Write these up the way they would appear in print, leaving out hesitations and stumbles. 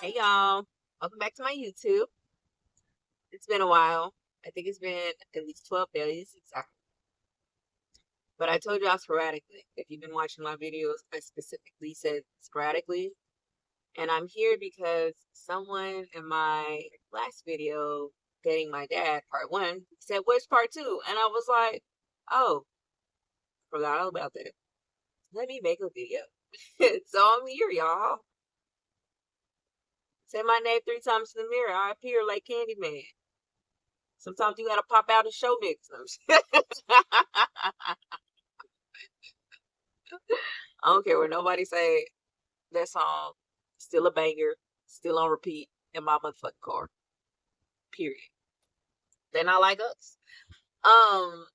Hey y'all, welcome back to my YouTube. It's been a while. I think it's been at least 12 days exactly. But I told y'all sporadically. If you've been watching my videos, I specifically said sporadically. And I'm here because someone in my last video, Dating My Dad, part one, said, "Where's part two?" And I was like, oh, forgot all about that. Let me make a video. So I'm here, y'all. Say my name 3 times in the mirror. I appear like Candyman. Sometimes you gotta pop out and show niggas. I don't care what nobody say. That song still a banger, still on repeat in my motherfucking car. Period. They're not like us. Um,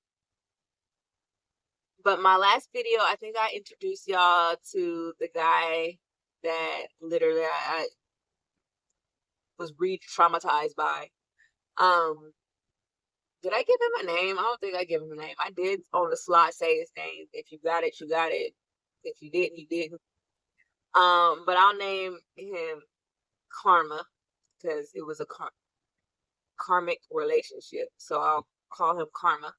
but my last video, I think I introduced y'all to the guy that literally I was re-traumatized by. Um, did I give him a name? I don't think I gave him a name. I did on the slot say his name. If you got it, you got it. If you didn't, you didn't. But I'll name him Karma because it was a karmic relationship. So I'll call him Karma.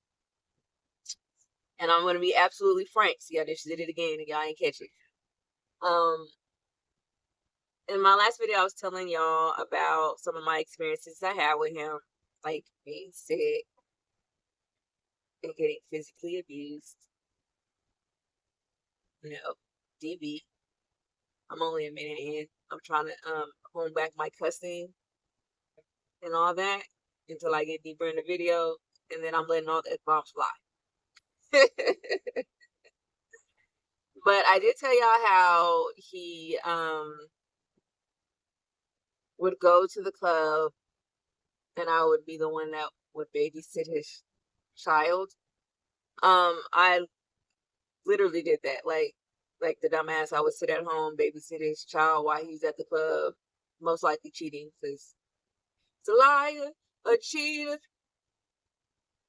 And I'm going to be absolutely frank. See, I just did it again and y'all ain't catch it. Um, in my last video, I was telling y'all about some of my experiences I had with him, like being sick and getting physically abused. You know, DB. I'm only a minute in. I'm trying to hone back my cussing and all that until I get deeper in the video, and then I'm letting all the bombs fly. But I did tell y'all how he would go to the club and I would be the one that would babysit his child. I literally did that. Like the dumbass, I would sit at home, babysit his child while he's at the club, most likely cheating because it's a liar, a cheater,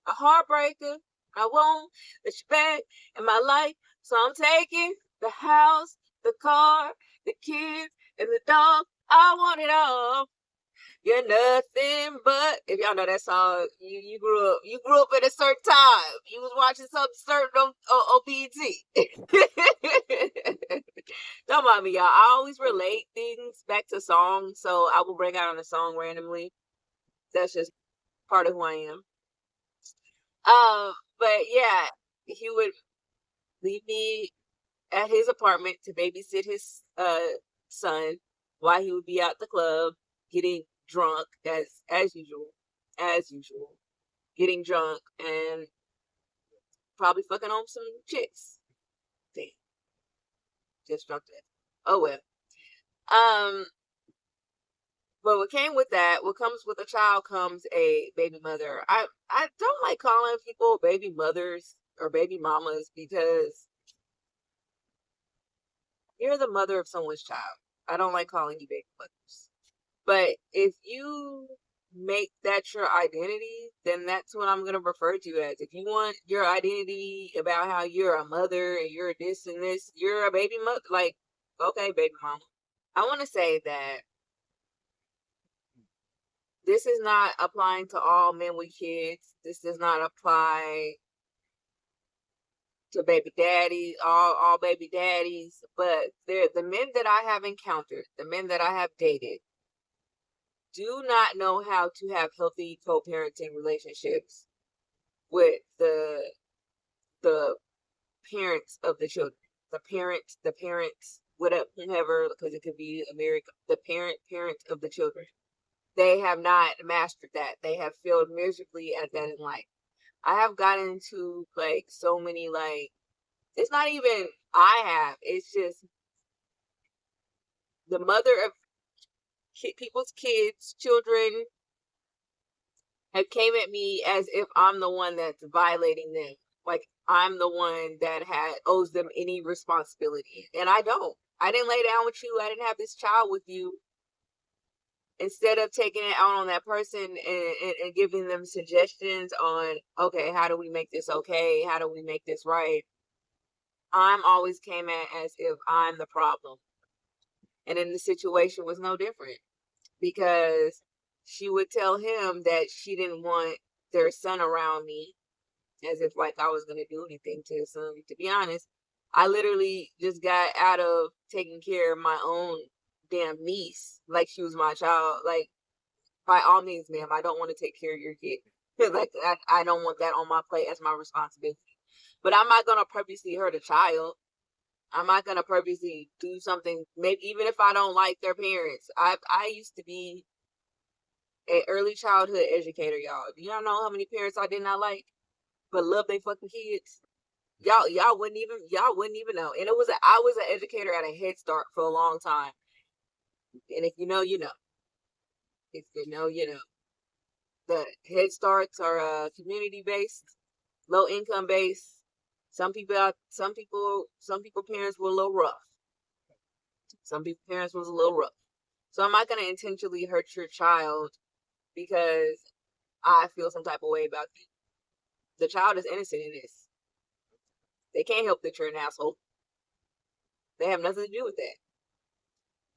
a heartbreaker. I won't let you back in my life. So I'm taking the house, the car, the kids, and the dog. I want it all. You're nothing but, if y'all know that song, you grew up at a certain time. You was watching something certain on BET. Don't mind me, y'all. I always relate things back to songs, so I will bring out on a song randomly. That's just part of who I am. But yeah, he would leave me at his apartment to babysit his son while he would be at the club getting drunk as usual, getting drunk and probably fucking on some chicks. Damn, just drunk that. Oh well. Um, but what came with that, what comes with a child comes a baby mother. I don't like calling people baby mothers or baby mamas because you're the mother of someone's child. I don't like calling you baby mothers. But if you make that your identity, then that's what I'm going to refer to you as. If you want your identity about how you're a mother and you're this and this, you're a baby mother. Like, okay, baby mama. I want to say that this is not applying to all men with kids. This does not apply to baby daddies, all baby daddies. But they're the men that I have encountered, the men that I have dated, do not know how to have healthy co-parenting relationships with the parents of the children. The parents, whatever, because it could be America, the parent of the children. They have not mastered that. They have failed miserably at that in life. I have gotten into like so many like it's not even I have. It's just the mother of people's kids, children, have came at me as if I'm the one that's violating them. Like I'm the one that owes them any responsibility. And I don't. I didn't lay down with you. I didn't have this child with you. Instead of taking it out on that person and giving them suggestions on, okay, how do we make this okay? How do we make this right? I'm always came at as if I'm the problem. And then the situation was no different, because she would tell him that she didn't want their son around me, as if like I was gonna do anything to his son. To be honest, I literally just got out of taking care of my own damn niece like she was my child. Like, by all means, ma'am, I don't want to take care of your kid. Like, I don't want that on my plate as my responsibility. But I'm not gonna purposely hurt a child. I'm not gonna purposely do something. Maybe even if I don't like their parents. I used to be an early childhood educator, y'all. Do y'all know how many parents I did not like, but love they fucking kids? Y'all wouldn't even know. And I was an educator at a Head Start for a long time. And if you know, you know. If you know, you know. The Head Starts are community based, low income based. Some people parents were a little rough. Some people parents was a little rough. So I'm not gonna intentionally hurt your child because I feel some type of way about you. The child is innocent in this. They can't help that you're an asshole. They have nothing to do with that.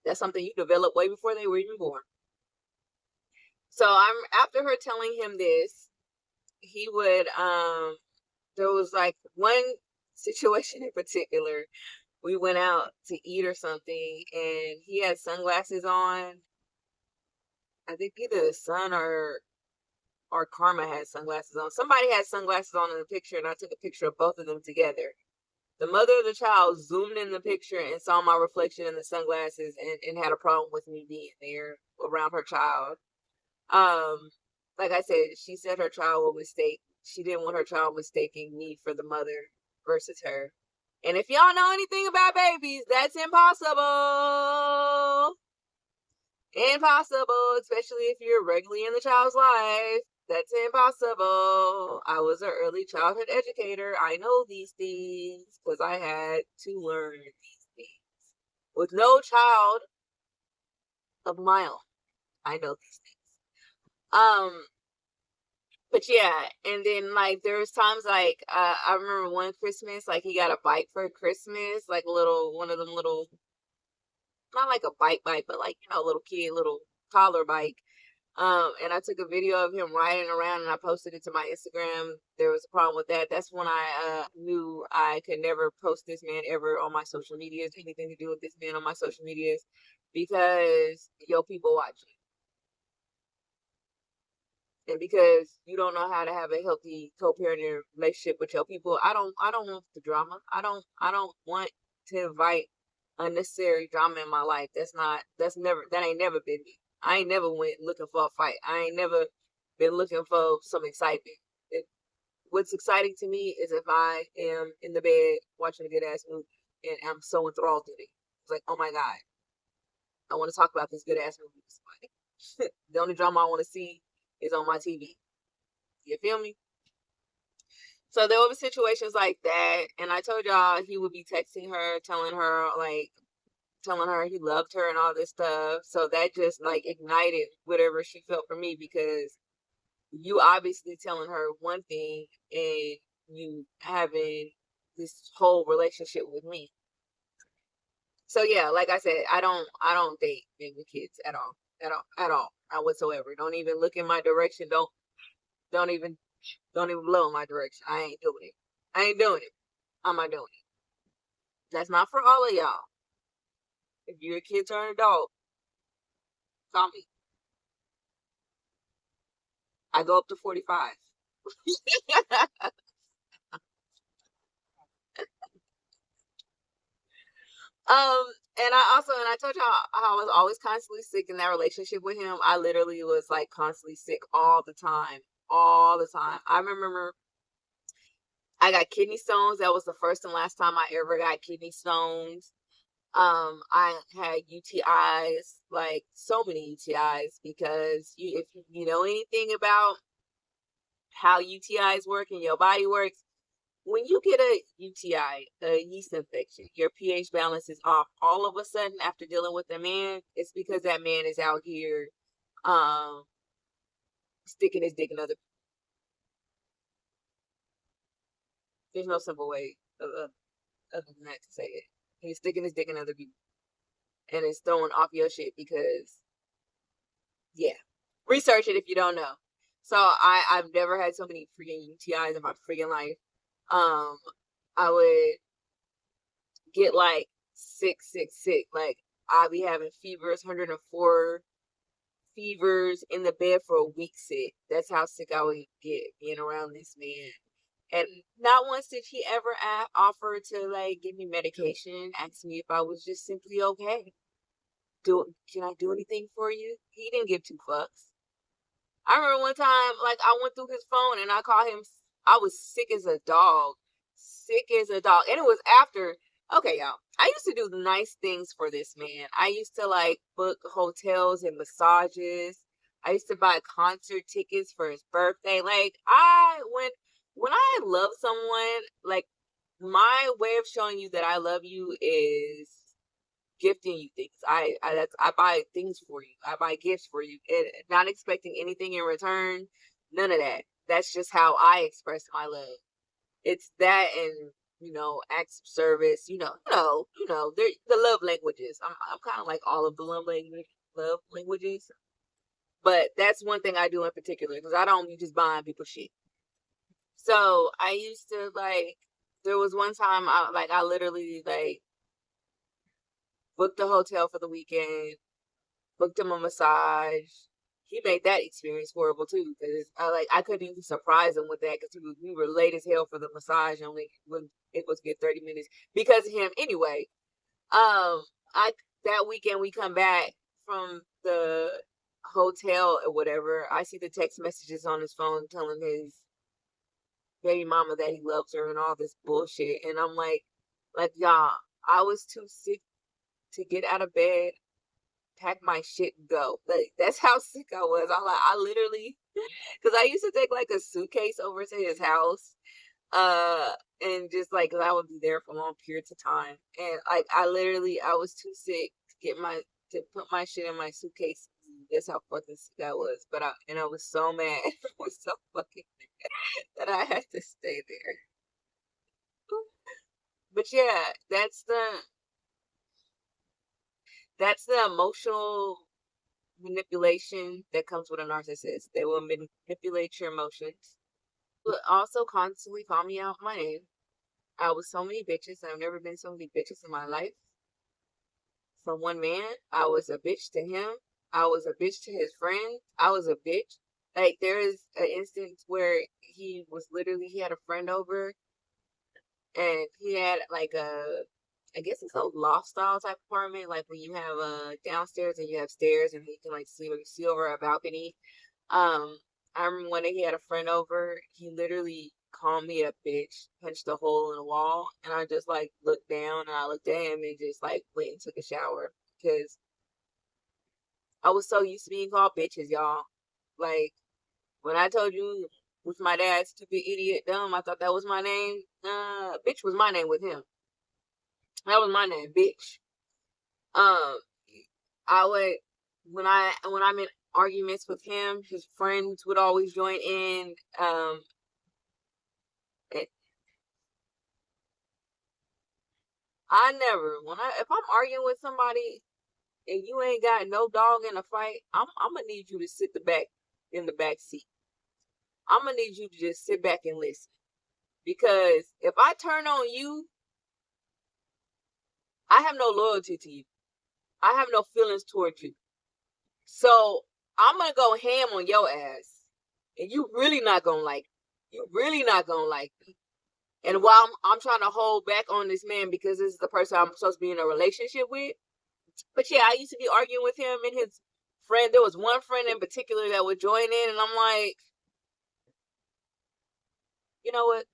That's something you developed way before they were even born. So after her telling him this, he would there was like one situation in particular. We went out to eat or something, and he had sunglasses on. I think either the son or Karma had sunglasses on. Somebody had sunglasses on in the picture, and I took a picture of both of them together. The mother of the child zoomed in the picture and saw my reflection in the sunglasses, and had a problem with me being there around her child. Um, like I said, she said her child will mistake. She didn't want her child mistaking me for the mother versus her. And if y'all know anything about babies, that's impossible. Impossible, especially if you're regularly in the child's life. That's impossible. I was an early childhood educator. I know these things because I had to learn these things. With no child of my own, I know these things. But yeah, and then like there was times like I remember one Christmas, like he got a bike for Christmas, like a little one of them little, not like a bike, but like, you know, little kid, little toddler bike. And I took a video of him riding around and I posted it to my Instagram. There was a problem with that. That's when I knew I could never post this man ever on my social medias, anything to do with this man on my social medias, because people watch it. And because you don't know how to have a healthy co-parenting relationship with your people, I don't want the drama. I don't want to invite unnecessary drama in my life. That ain't never been me. I ain't never went looking for a fight. I ain't never been looking for some excitement. What's exciting to me is if I am in the bed watching a good ass movie and I'm so enthralled in it. It's like, oh my God, I want to talk about this good ass movie with somebody. The only drama I want to see is on my TV. You feel me? So there were situations like that, and I told y'all he would be texting her, telling her he loved her and all this stuff. So that just like ignited whatever she felt for me, because you obviously telling her one thing and you having this whole relationship with me. So yeah, like I said, I don't date men with kids at all. Not whatsoever. Don't even look in my direction. Don't even blow in my direction. I ain't doing it. I ain't doing it. I'm not doing it. That's not for all of y'all. If you're a kid or an adult, call me. I go up to 45. Um, and I told y'all how I was always constantly sick in that relationship with him. I literally was like constantly sick all the time. All the time. I remember I got kidney stones. That was the first and last time I ever got kidney stones. I had UTIs, like so many UTIs, because if you know anything about how UTIs work and your body works, when you get a UTI, a yeast infection, your pH balance is off all of a sudden after dealing with a man. It's because that man is out here um sticking his dick in other. There's no simple way other than that to say it. He's sticking his dick in other people. and it's throwing off your shit because, yeah. Research it if you don't know. So I've never had so many freaking UTIs in my freaking life. Um, I would get like sick. Like I'd be having fevers, 104 fevers in the bed for a week sick. That's how sick I would get being around this man. And not once did he ever offer to like give me medication, ask me if I was just simply okay. Can I do anything for you? He didn't give two fucks. I remember one time, like I went through his phone and I called him. I was sick as a dog, and it was after. Okay, y'all. I used to do nice things for this man. I used to like book hotels and massages. I used to buy concert tickets for his birthday. Like when I love someone, like my way of showing you that I love you is gifting you things. I buy things for you. I buy gifts for you, and not expecting anything in return. None of that. That's just how I express my love. It's that, and acts of service. They're the love languages. I'm kind of like all of the love languages, but that's one thing I do in particular because I don't be just buying people shit. So I used to like. There was one time I literally like booked a hotel for the weekend, booked him a massage. He made that experience horrible too because I couldn't even surprise him with that because we were late as hell for the massage and only when it was get 30 minutes because of him anyway. I that weekend we come back from the hotel or whatever. I see the text messages on his phone telling his baby mama that he loves her and all this bullshit, and I'm like y'all, I was too sick to get out of bed, pack my shit and go. Like that's how sick I was. I literally, because I used to take like a suitcase over to his house, and just like 'cause I would be there for long periods of time, and like I was too sick to put my shit in my suitcase. That's how fucking sick I was. But I was so mad. I was so fucking mad that I had to stay there. But yeah, that's the emotional manipulation that comes with a narcissist. They will manipulate your emotions. But also constantly call me out my name. I was so many bitches. I've never been so many bitches in my life. From one man, I was a bitch to him. I was a bitch to his friend. I was a bitch. Like there is an instance where he had a friend over and he had like I guess it's a loft style type apartment, like where you have downstairs and you have stairs and you can like see over a balcony. Um, I remember when he had a friend over, he literally called me a bitch, punched a hole in the wall, and I just like looked down and I looked at him and just like went and took a shower because I was so used to being called bitches, y'all. Like when I told you with my dad, stupid idiot, dumb, I thought that was my name. Bitch was my name with him. That was my name, bitch. Um, I would when I'm in arguments with him, his friends would always join in. It, I never if I'm arguing with somebody and you ain't got no dog in the fight, I'm gonna need you to sit in the back seat. I'm gonna need you to just sit back and listen because if I turn on you, I have no loyalty to you. I have no feelings towards you. So I'm gonna go ham on your ass, and you really not gonna like. You really not gonna like me. And while I'm trying to hold back on this man because this is the person I'm supposed to be in a relationship with. But yeah, I used to be arguing with him and his friend. There was one friend in particular that would join in, and I'm like, you know what?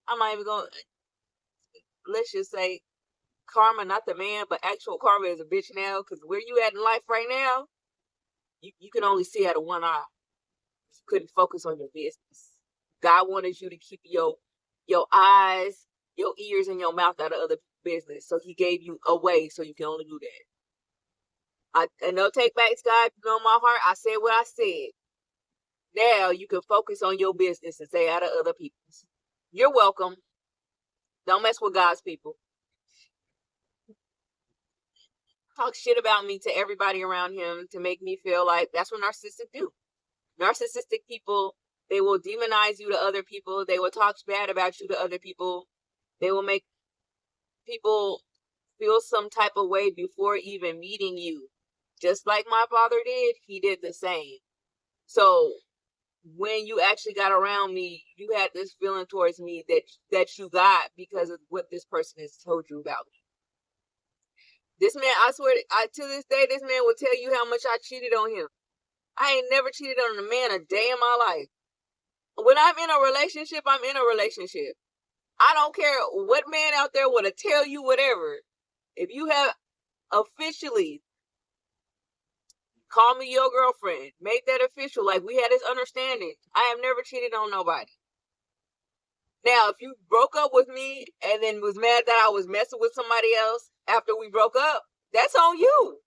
I'm not even going. Let's just say karma, not the man, but actual karma is a bitch now. Because where you at in life right now, you can only see out of one eye. You couldn't focus on your business. God wanted you to keep your eyes, your ears, and your mouth out of other business. So He gave you a way so you can only do that. And no take backs, God. You know my heart. I said what I said. Now you can focus on your business and stay out of other people's. You're welcome. Don't mess with God's people. talk shit about me to everybody around him to make me feel like that's what narcissists do. Narcissistic people, they will demonize you to other people. They will talk bad about you to other people. They will make people feel some type of way before even meeting you. Just like my father did, he did the same. So when you actually got around me, you had this feeling towards me that you got because of what this person has told you about me. This man, I swear, to this day, this man will tell you how much I cheated on him. I ain't never cheated on a man a day in my life. When I'm in a relationship, I'm in a relationship. I don't care what man out there would tell you whatever. If you have officially called me your girlfriend, make that official, like we had this understanding, I have never cheated on nobody. Now, if you broke up with me and then was mad that I was messing with somebody else after we broke up, that's on you.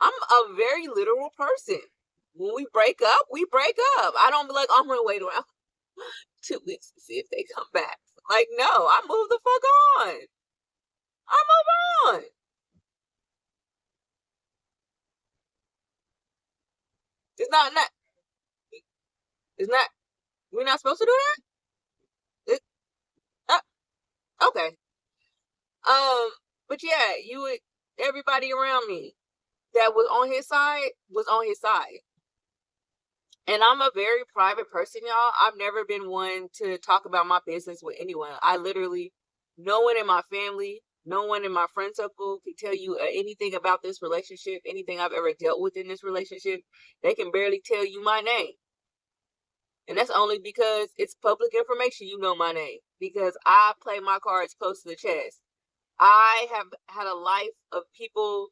I'm a very literal person. When we break up, we break up. I don't be like, I'm going to wait around 2 weeks to see if they come back. Like, no, I move the fuck on. I move on. It's not, we're not supposed to do that? Okay. But yeah, everybody around me that was on his side. And I'm a very private person, y'all. I've never been one to talk about my business with anyone. No one in my family, no one in my friend circle can tell you anything about this relationship, anything I've ever dealt with in this relationship. They can barely tell you my name. And that's only because it's public information. You know my name. Because I play my cards close to the chest. I have had a life of people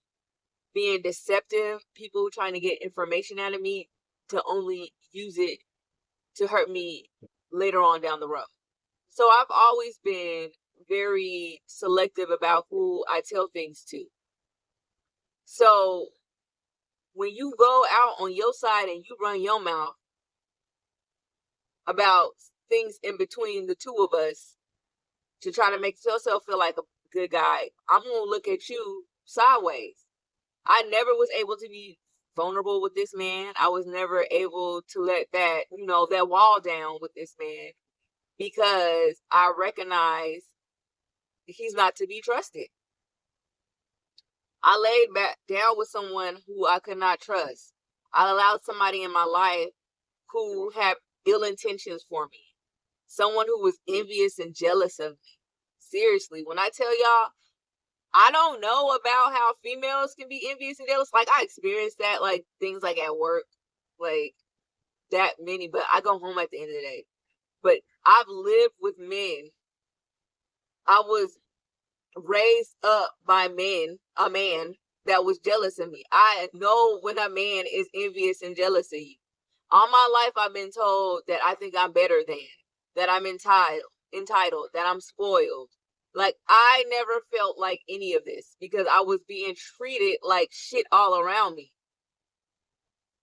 being deceptive, people trying to get information out of me to only use it to hurt me later on down the road. So I've always been very selective about who I tell things to. So when you go out on your side and you run your mouth about things in between the two of us to try to make yourself feel like a good guy, I'm going to look at you sideways. I never was able to be vulnerable with this man. I was never able to let that wall down with this man because I recognize he's not to be trusted. I laid back down with someone who I could not trust. I allowed somebody in my life who had ill intentions for me. Someone who was envious and jealous of me. Seriously, when I tell y'all, I don't know about how females can be envious and jealous. Like, I experienced that, like, things like at work, like, that many, but I go home at the end of the day. But I've lived with men. I was raised up by a man that was jealous of me. I know when a man is envious and jealous of you. All my life, I've been told that I think I'm better than, that I'm entitled, that I'm spoiled. Like, I never felt like any of this because I was being treated like shit all around me.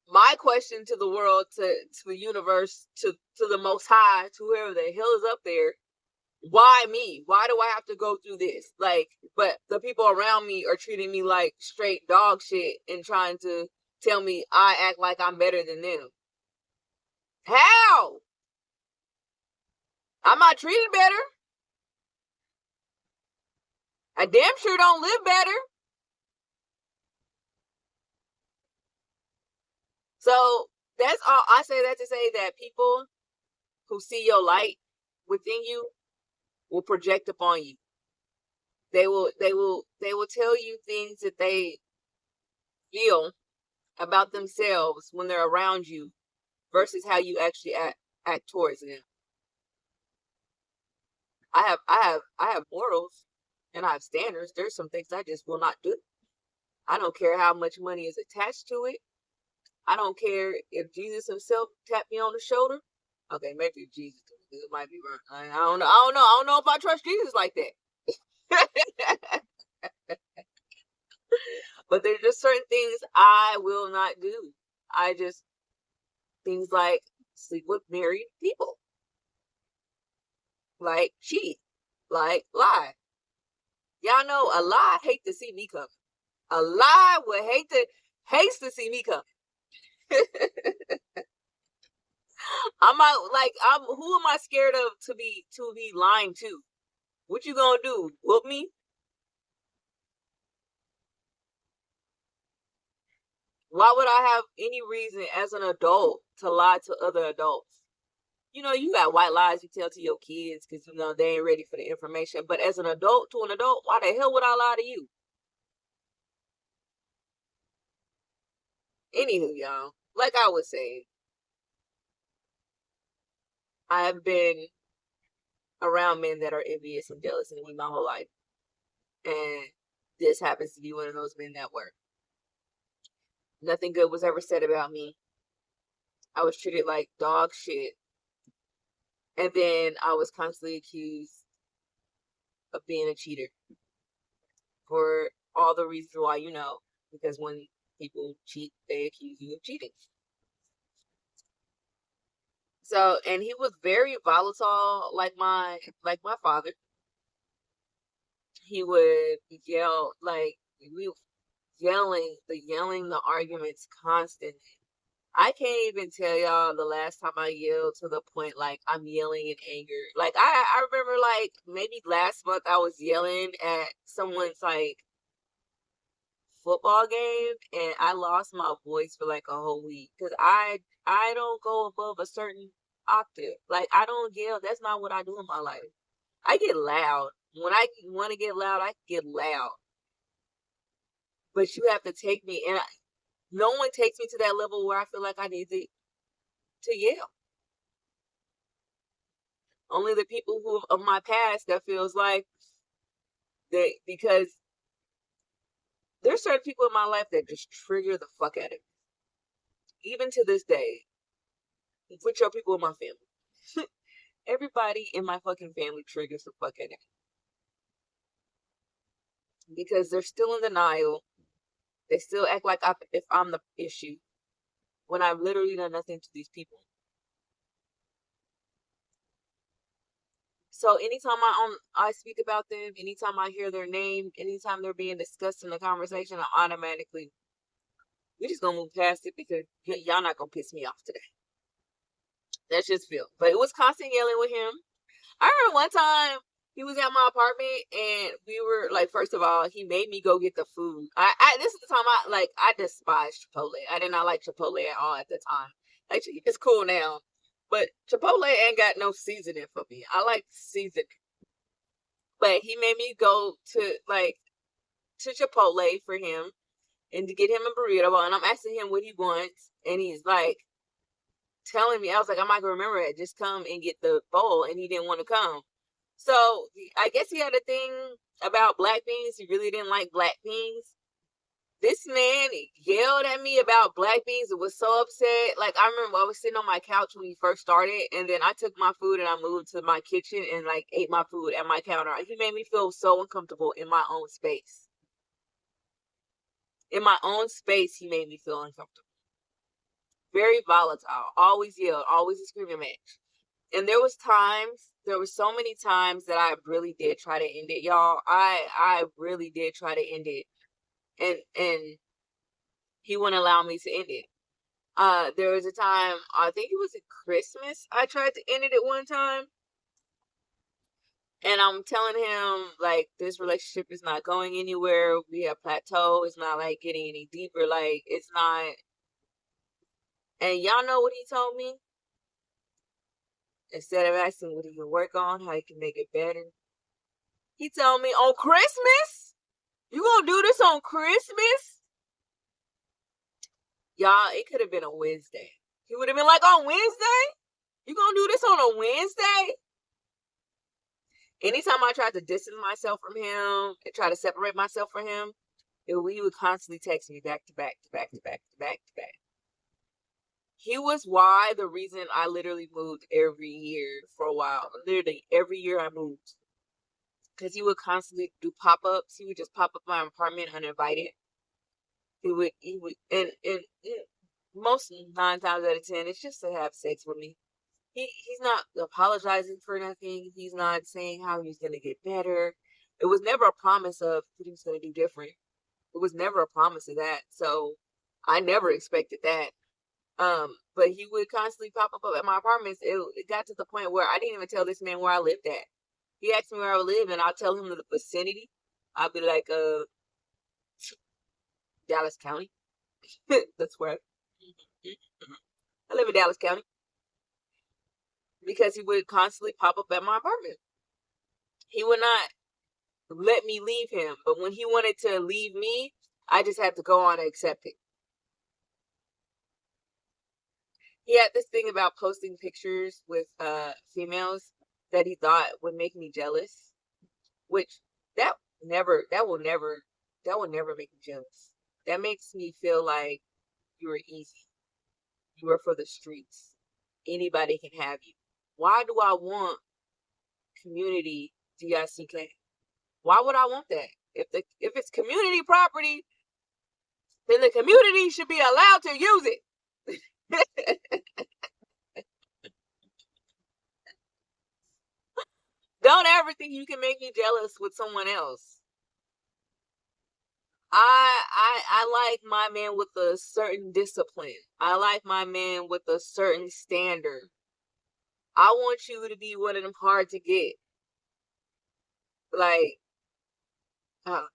My question to the world, to the universe, to the Most High, to whoever the hell is up there, why me? Why do I have to go through this? Like, but the people around me are treating me like straight dog shit and trying to tell me I act like I'm better than them. How? I'm not treated better. I damn sure don't live better. So that's all. I say that to say that people who see your light within you will project upon you. They will tell you things that they feel about themselves when they're around you versus how you actually act towards them. I have morals and I have standards. There's some things I just will not do. I don't care how much money is attached to it. I don't care if Jesus himself tapped me on the shoulder. Okay, maybe Jesus. It might be wrong. I don't know. I don't know if I trust Jesus like that. But there's just certain things I will not do. Things like sleep with married people. Like cheat. Like lie. Y'all know a lie hate to see me coming. A lie would hates to see me come. Who am I scared of to be lying to? What you gonna do? Whoop me? Why would I have any reason as an adult to lie to other adults? You got white lies you tell to your kids because they ain't ready for the information. But as an adult to an adult, why the hell would I lie to you? Anywho, y'all, like I was saying, I have been around men that are envious and jealous of me my whole life. And this happens to be one of those men that were. Nothing good was ever said about me. I was treated like dog shit. And then I was constantly accused of being a cheater. For all the reasons why because when people cheat, they accuse you of cheating. So, and he was very volatile, like my father. He would yell, yelling the arguments constantly. I can't even tell y'all the last time I yelled to the point like I'm yelling in anger. Like I remember like maybe last month I was yelling at someone's like football game and I lost my voice for like a whole week because I don't go above a certain octave. Like I don't yell. That's not what I do in my life. I get loud. When I want to get loud, I get loud. But you have to take me, and no one takes me to that level where I feel like I need to yell. Only the people who of my past that feels like that, because there's certain people in my life that just trigger the fuck out of me. Even to this day, with your people in my family. Everybody in my fucking family triggers the fuck out of me. Because they're still in denial. They still act like if I'm the issue. When I've literally done nothing to these people. So anytime I speak about them, anytime I hear their name, anytime they're being discussed in the conversation, I automatically, we just gonna move past it because y'all not gonna piss me off today. That's just Phil. But it was constant yelling with him. I remember one time he was at my apartment and we were like, first of all, he made me go get the food. This is the time I despised Chipotle. I did not like Chipotle at all at the time. Like, it's cool now. But Chipotle ain't got no seasoning for me. I like seasoning. But he made me go to Chipotle for him and to get him a burrito. And I'm asking him what he wants. And he's like telling me, I was like, I'm not going to remember it. Just come and get the bowl. And he didn't want to come. So I guess he had a thing about black beans. He really didn't like black beans. This man yelled at me about black beans and was so upset. Like, I remember I was sitting on my couch when he first started, and then I took my food and I moved to my kitchen and ate my food at my counter. He made me feel so uncomfortable in my own space. In my own space, he made me feel uncomfortable. Very volatile. Always yelled. Always a screaming match. And there was so many times that I really did try to end it, y'all. I really did try to end it. And he wouldn't allow me to end it. There was a time, I think it was at Christmas, I tried to end it at one time. And I'm telling him, like, this relationship is not going anywhere. We have plateau. It's not, like, getting any deeper. Like, it's not. And y'all know what he told me? Instead of asking what he can work on, how he can make it better, he told me, on Christmas? You gonna do this on Christmas? Y'all, it could have been a Wednesday. He would have been like, on Wednesday? You gonna do this on a Wednesday? Anytime I tried to distance myself from him and try to separate myself from him, he would constantly text me back to back to back to back to back to back. He was the reason I literally moved every year for a while. Literally every year I moved. Because he would constantly do pop-ups. He would just pop up my apartment uninvited. He would, and most 9 times out of 10, it's just to have sex with me. He's not apologizing for nothing. He's not saying how he's going to get better. It was never a promise of what he was going to do different. It was never a promise of that. So I never expected that. But he would constantly pop up at my apartments. It got to the point where I didn't even tell this man where I lived at. He asked me where I would live, and I'll tell him the vicinity. I'll be like, Dallas County. That's where I live in Dallas County. Because he would constantly pop up at my apartment. He would not let me leave him. But when he wanted to leave me, I just had to go on and accept it. He had this thing about posting pictures with females that he thought would make me jealous, which that will never make me jealous. That makes me feel like you were easy. You were for the streets. Anybody can have you. Why do I want community DICK? Why would I want that? If it's community property, then the community should be allowed to use it. Don't ever think you can make me jealous with someone else. I like my man with a certain discipline. I like my man with a certain standard. I want you to be one of them hard to get. Like I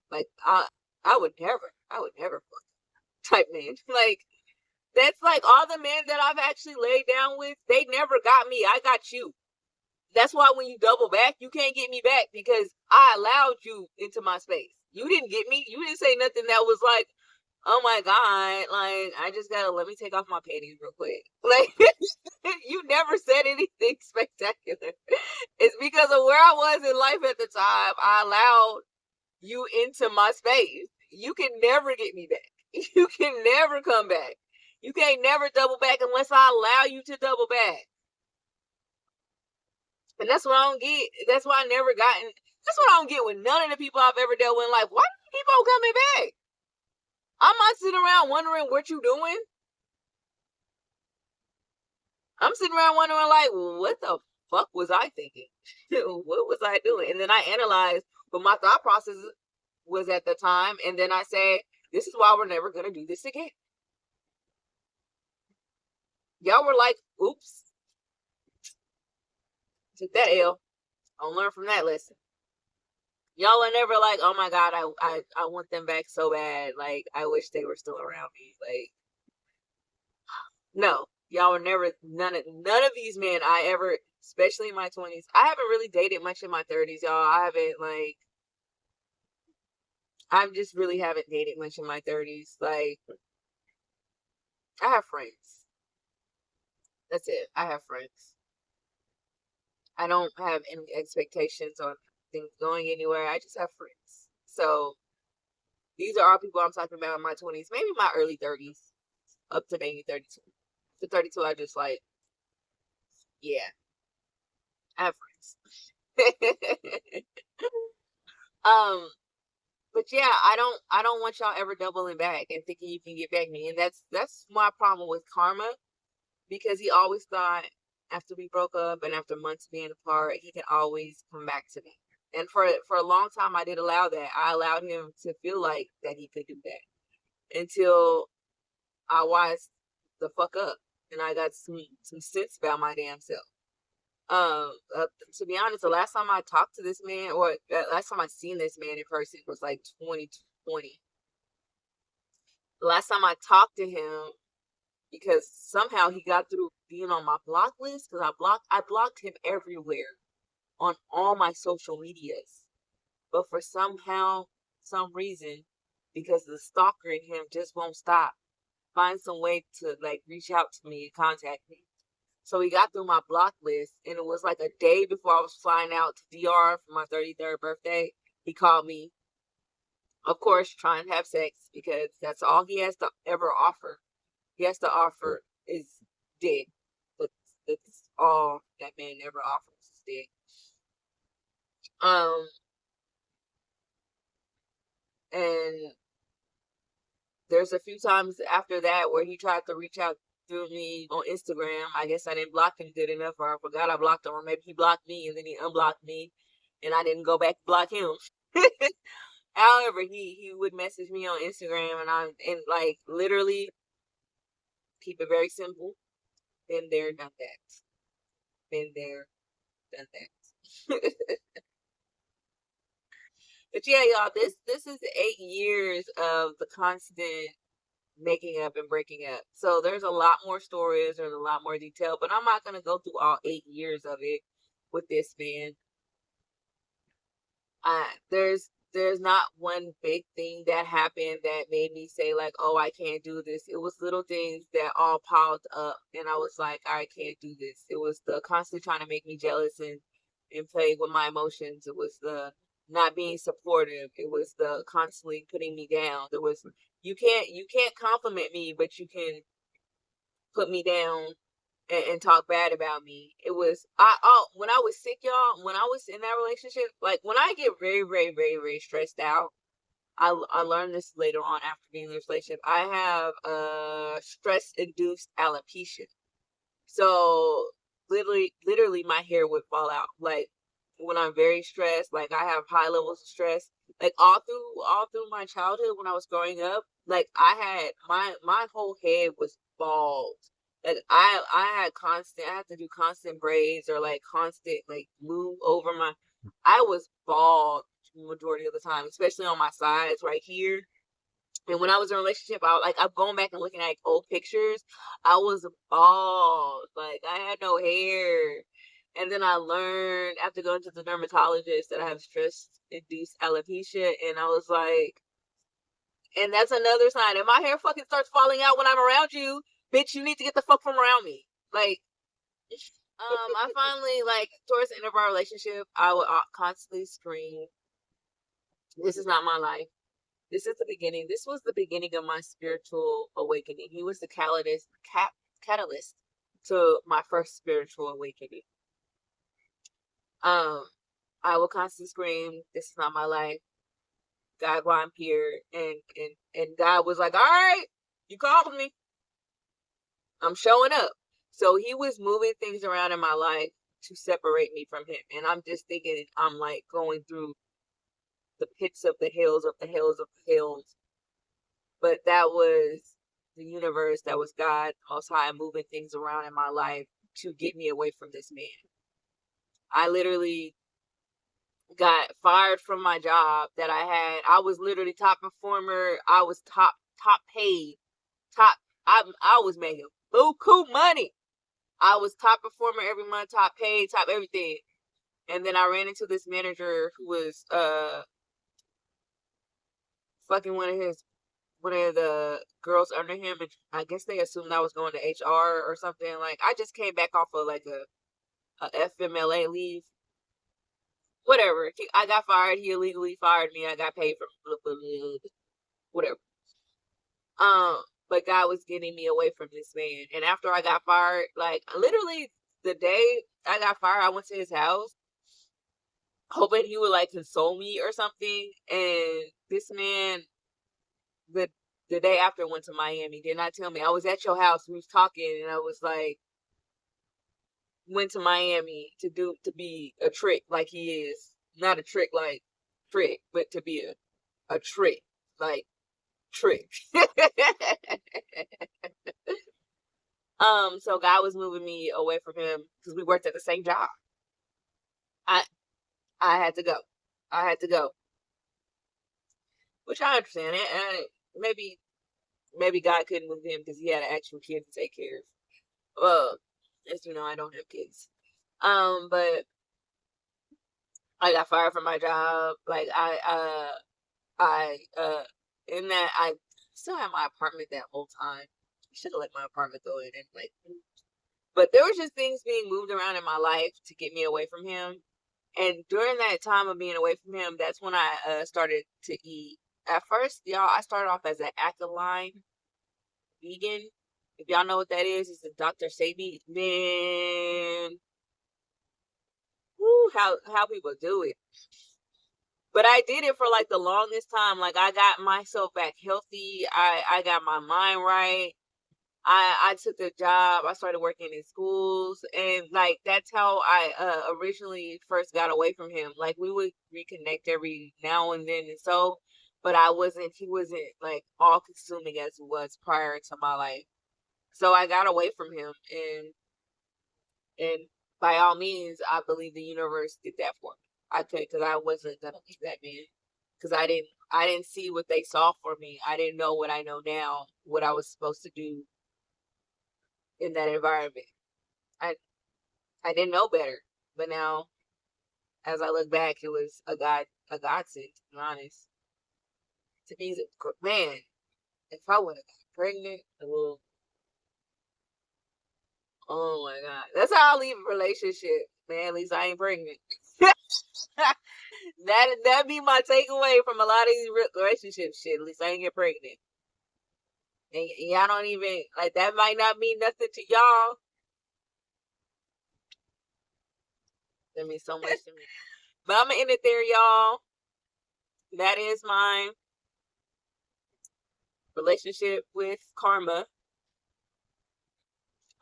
would never fuck type man. Like that's like all the men that I've actually laid down with, they never got me. I got you. That's why when you double back, you can't get me back because I allowed you into my space. You didn't get me. You didn't say nothing that was like, oh my God, like, I just gotta let me take off my panties real quick. Like, you never said anything spectacular. It's because of where I was in life at the time. I allowed you into my space. You can never get me back. You can never come back. You can't never double back unless I allow you to double back. And that's what I don't get. That's why I never gotten. That's what I don't get with none of the people I've ever dealt with in life. Why do you keep on coming back? I'm not sitting around wondering what you doing. I'm sitting around wondering, like, what the fuck was I thinking? What was I doing? And then I analyzed what my thought process was at the time. And then I said, this is why we're never going to do this again. Y'all were like, oops. Took that L. I'll learn from that lesson. Y'all were never like, oh my God, I want them back so bad. Like, I wish they were still around me. Like, no. Y'all were never, none of these men I ever, especially in my 20s. I haven't really dated much in my 30s, y'all. I just really haven't dated much in my 30s. Like, I have friends. That's it. I have friends. I don't have any expectations on things going anywhere. I just have friends. So these are all people I'm talking about in my 20s, maybe my early 30s, up to maybe 32. To 32, I just like, yeah, I have friends. But yeah, I don't want y'all ever doubling back and thinking you can get back me. And that's my problem with Karma, because he always thought after we broke up and after months being apart, he could always come back to me. And for a long time, I did allow that. I allowed him to feel like that he could do that until I wised the fuck up and I got some sense about my damn self. To be honest, the last time I talked to this man, or last time I seen this man in person, was like 2020. The last time I talked to him, because somehow he got through being on my block list, because I blocked him everywhere on all my social medias. But for some reason, because the stalker in him just won't stop, find some way to like reach out to me and contact me. So he got through my block list, and it was like a day before I was flying out to DR for my 33rd birthday. He called me, of course, trying to have sex, because that's all he has to ever offer. He has to offer is dick. That's all that man ever offers is dick. And there's a few times after that where he tried to reach out through me on Instagram. I guess I didn't block him good enough, or I forgot I blocked him, or maybe he blocked me and then he unblocked me and I didn't go back to block him. However, he would message me on Instagram, and like literally keep it very simple. Been there, done that. Been there, done that. But yeah, y'all, this is 8 years of the constant making up and breaking up. So there's a lot more stories, there's a lot more detail, but I'm not gonna go through all 8 years of it with this man. There's not one big thing that happened that made me say like, oh, I can't do this. It was little things that all piled up, and I was like, I can't do this. It was the constantly trying to make me jealous and play with my emotions. It was the not being supportive. It was the constantly putting me down. There was you can't compliment me, but you can put me down and talk bad about me. It was when I was sick, y'all. When I was in that relationship, like when I get very, very, very, very stressed out, I learned this later on after being in this relationship. I have stress induced alopecia. So literally, my hair would fall out. Like when I'm very stressed, like I have high levels of stress. Like all through my childhood when I was growing up, like I had my whole head was bald. Like I had to do constant braids or like constant like move over my. I was bald majority of the time, especially on my sides right here. And when I was in a relationship, I'm going back and looking at like, old pictures. I was bald, like I had no hair. And then I learned after going to the dermatologist that I have stress-induced alopecia, and I was like, and that's another sign. If my hair fucking starts falling out when I'm around you, bitch, you need to get the fuck from around me. Like, I finally like towards the end of our relationship, I would constantly scream, "This is not my life. This is the beginning. This was the beginning of my spiritual awakening. He was the catalyst to my first spiritual awakening. Um, I will constantly scream, "This is not my life. God, why I'm here." And God was like, "All right, you called me. I'm showing up." So he was moving things around in my life to separate me from him. And I'm just thinking, I'm like going through the pits of the hills of the hills of the hills. But that was the universe, that was God Most High moving things around in my life to get me away from this man. I literally got fired from my job that I had. I was literally top performer. I was top paid. Top I was making buku money. I was top performer every month, top paid, top everything. And then I ran into this manager who was fucking one of the girls under him, and I guess they assumed I was going to HR or something. Like I just came back off of like a FMLA leave. Whatever. I got fired. He illegally fired me. I got paid for whatever. But God was getting me away from this man. And after I got fired, like literally the day I got fired, I went to his house hoping he would like console me or something. And this man, the the day after, went to Miami, did not tell me. I was at your house, we was talking, and I was like, went to Miami to be a trick like he is. Not a trick like trick, but to be a trick like trick. So God was moving me away from him because we worked at the same job. I I had to go. I had to go. Which I understand it. And maybe God couldn't move him because he had an actual kid to take care of. Well, as you know, I don't have kids. But I got fired from my job. Like in that I still had my apartment that whole time. I should have let my apartment go in and like, but there was just things being moved around in my life to get me away from him. And during that time of being away from him, that's when I started to eat. At first, y'all, I started off as an alkaline vegan. If y'all know what that is, it's a Dr. Sebi. Man, whoo, how people do it. But I did it for like the longest time. Like I got myself back healthy. I got my mind right. I took a job. I started working in schools, and like that's how I originally first got away from him. Like we would reconnect every now and then, and so, but I wasn't. He wasn't like all consuming as he was prior to my life. So I got away from him, and by all means, I believe the universe did that for me. I could, because I wasn't gonna leave that man, because I didn't see what they saw for me. I didn't know what I know now, what I was supposed to do in that environment. I I didn't know better, but now as I look back, it was a godsend. To be honest, to me, man, if I would have got pregnant, well, oh my god, that's how I leave a relationship, man. At least I ain't pregnant. That be my takeaway from a lot of these relationship shit. At least I ain't get pregnant, and y'all don't even like that. Might not mean nothing to y'all. That means so much to me. But I'm gonna end it there, y'all. That is my relationship with karma.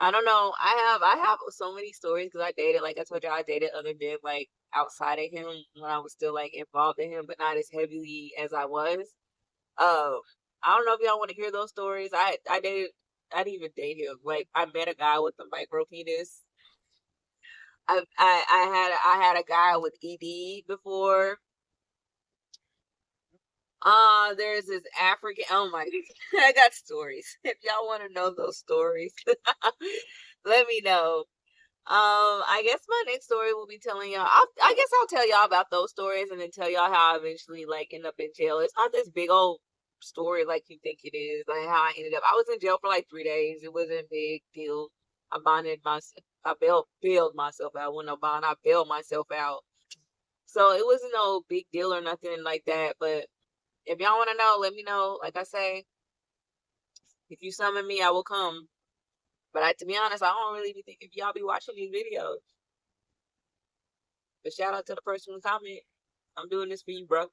I don't know. I have so many stories because I dated, like I told you, I dated other men like outside of him when I was still like involved in him, but not as heavily as I was. Um, I don't know if y'all want to hear those stories. I didn't even date him. Like I met a guy with a micro penis. I had a guy with ED before. There's this African. Oh my, I got stories. If y'all want to know those stories, let me know. I guess my next story will be telling y'all. I guess I'll tell y'all about those stories and then tell y'all how I eventually like end up in jail. It's not this big old story like you think it is. Like how I ended up. I was in jail for like 3 days. It wasn't a big deal. I bonded myself. I bailed myself out. When no bond, I bailed myself out. So it wasn't no big deal or nothing like that. But if y'all want to know, let me know. Like I say, if you summon me, I will come. But to be honest, I don't really be thinking if y'all be watching these videos. But shout out to the person who comment. I'm doing this for you, bro.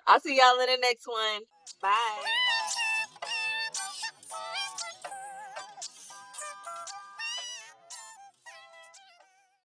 I'll see y'all in the next one. Bye.